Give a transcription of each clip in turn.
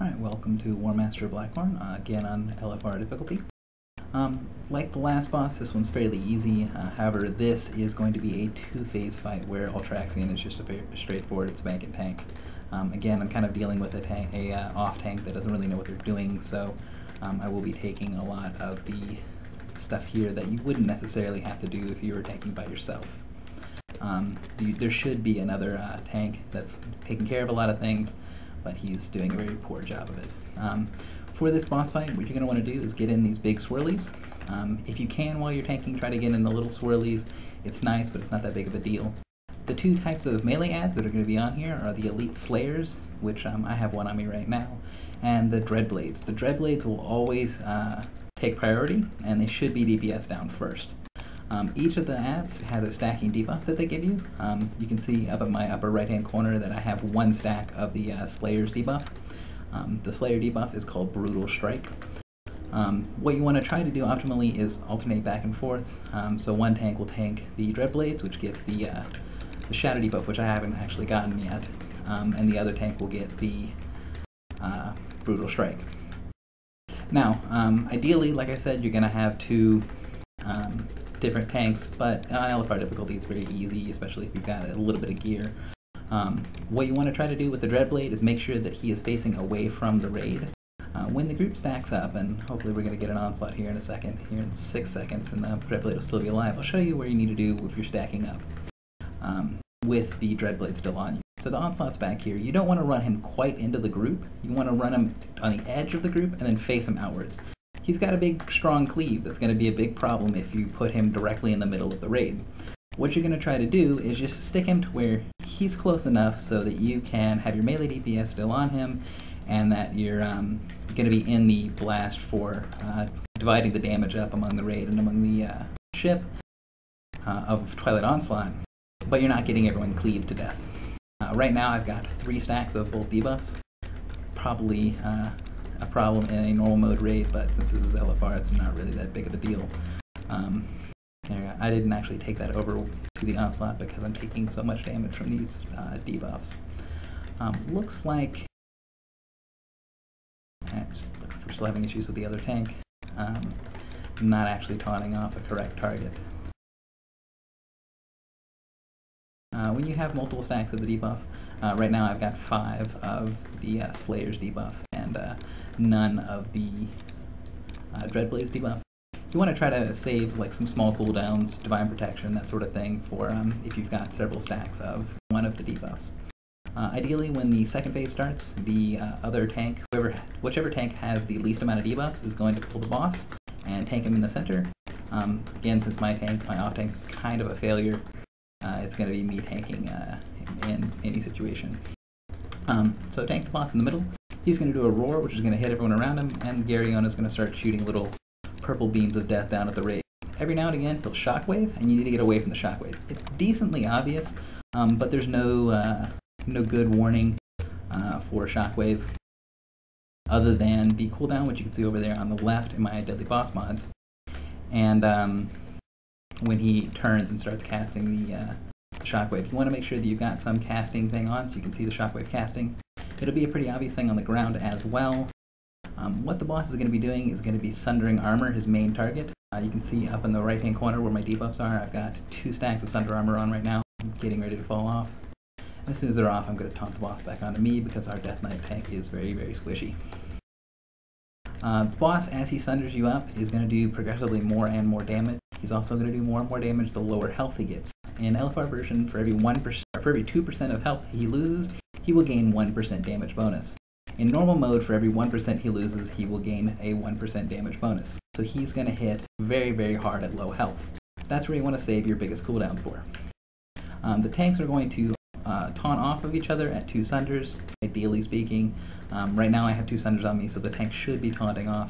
Alright, welcome to Warmaster Blackhorn, again on LFR difficulty. Like the last boss, this one's fairly easy. However, this is going to be a two-phase fight where Ultraxian is just a very straightforward spank and tank. Again, I'm kind of dealing with a off tank that doesn't really know what they're doing, so I will be taking a lot of the stuff here that you wouldn't necessarily have to do if you were tanking by yourself. There should be another tank that's taking care of a lot of things, but he's doing a very poor job of it. For this boss fight, what you're going to want to do is get in these big swirlies. If you can, while you're tanking, try to get in the little swirlies. It's nice, but it's not that big of a deal. The two types of melee adds that are going to be on here are the Elite Slayers, which I have one on me right now, and the Dreadblades. The Dreadblades will always take priority, and they should be DPS down first. Each of the adds has a stacking debuff that they give you. You can see up at my upper right hand corner that I have one stack of the Slayer's debuff. The Slayer debuff is called Brutal Strike. What you want to try to do optimally is alternate back and forth. So one tank will tank the Dreadblades, which gets the Shadow debuff, which I haven't actually gotten yet, and the other tank will get the Brutal Strike. Now, ideally, like I said, you're going to have two different tanks, but on LFR difficulty it's very easy, especially if you've got a little bit of gear. What you want to try to do with the Dreadblade is make sure that he is facing away from the raid. When the group stacks up, and hopefully we're going to get an onslaught here in a second, here in 6 seconds, and the Dreadblade will still be alive, I'll show you what you need to do if you're stacking up with the Dreadblade still on you. So the onslaught's back here. You don't want to run him quite into the group. You want to run him on the edge of the group and then face him outwards. He's got a big, strong cleave that's going to be a big problem if you put him directly in the middle of the raid. What you're going to try to do is just stick him to where he's close enough so that you can have your melee DPS still on him, and that you're going to be in the blast for dividing the damage up among the raid and among the ship of Twilight Onslaught, but you're not getting everyone cleaved to death. Right now I've got 3 stacks of both debuffs. Probably a problem in a normal mode raid, but since this is LFR, it's not really that big of a deal. I didn't actually take that over to the onslaught because I'm taking so much damage from these debuffs. Looks like we're still having issues with the other tank. Not actually taunting off a correct target. When you have multiple stacks of the debuff, right now I've got 5 of the Slayer's debuff and none of the Dreadblade's debuff. You want to try to save like some small cooldowns, Divine Protection, that sort of thing, for if you've got several stacks of one of the debuffs. Ideally, when the second phase starts, the other tank, whichever tank has the least amount of debuffs, is going to pull the boss and tank him in the center. Again, since my off tank is kind of a failure, it's going to be me tanking in any situation. So tank the boss in the middle. He's going to do a roar, which is going to hit everyone around him, and Garyon is going to start shooting little purple beams of death down at the raid. Every now and again, he'll shockwave, and you need to get away from the shockwave. It's decently obvious, but there's no good warning for shockwave, other than the cooldown, which you can see over there on the left in my Deadly Boss mods. And when he turns and starts casting the shockwave, you want to make sure that you've got some casting thing on so you can see the shockwave casting. It'll be a pretty obvious thing on the ground as well. What the boss is going to be doing is going to be Sundering Armor, his main target. You can see up in the right hand corner where my debuffs are, I've got 2 stacks of Sunder Armor on right now, getting ready to fall off. And as soon as they're off, I'm going to taunt the boss back onto me because our Death Knight tank is very, very squishy. The boss, as he sunders you up, is going to do progressively more and more damage. He's also going to do more and more damage the lower health he gets. In LFR version, for every 2% of health he loses, he will gain 1% damage bonus. In normal mode, for every 1% he loses, he will gain a 1% damage bonus. So he's going to hit very, very hard at low health. That's where you want to save your biggest cooldowns for. The tanks are going to taunt off of each other at 2 sunders, ideally speaking. Right now I have 2 sunders on me, so the tank should be taunting off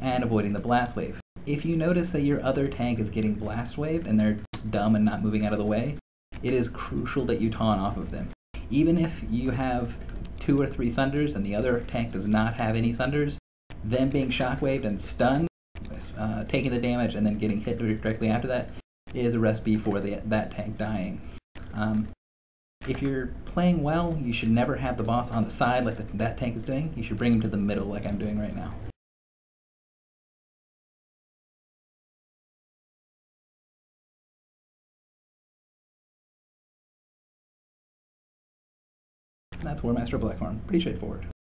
and avoiding the blast wave. If you notice that your other tank is getting blast waved and they're just dumb and not moving out of the way, it is crucial that you taunt off of them. Even if you have 2 or 3 sunders and the other tank does not have any sunders, them being shockwaved and stunned, taking the damage and then getting hit directly after that, is a recipe for that tank dying. If you're playing well, you should never have the boss on the side like that tank is doing. You should bring him to the middle like I'm doing right now. That's Warmaster Blackhorn. Pretty straightforward.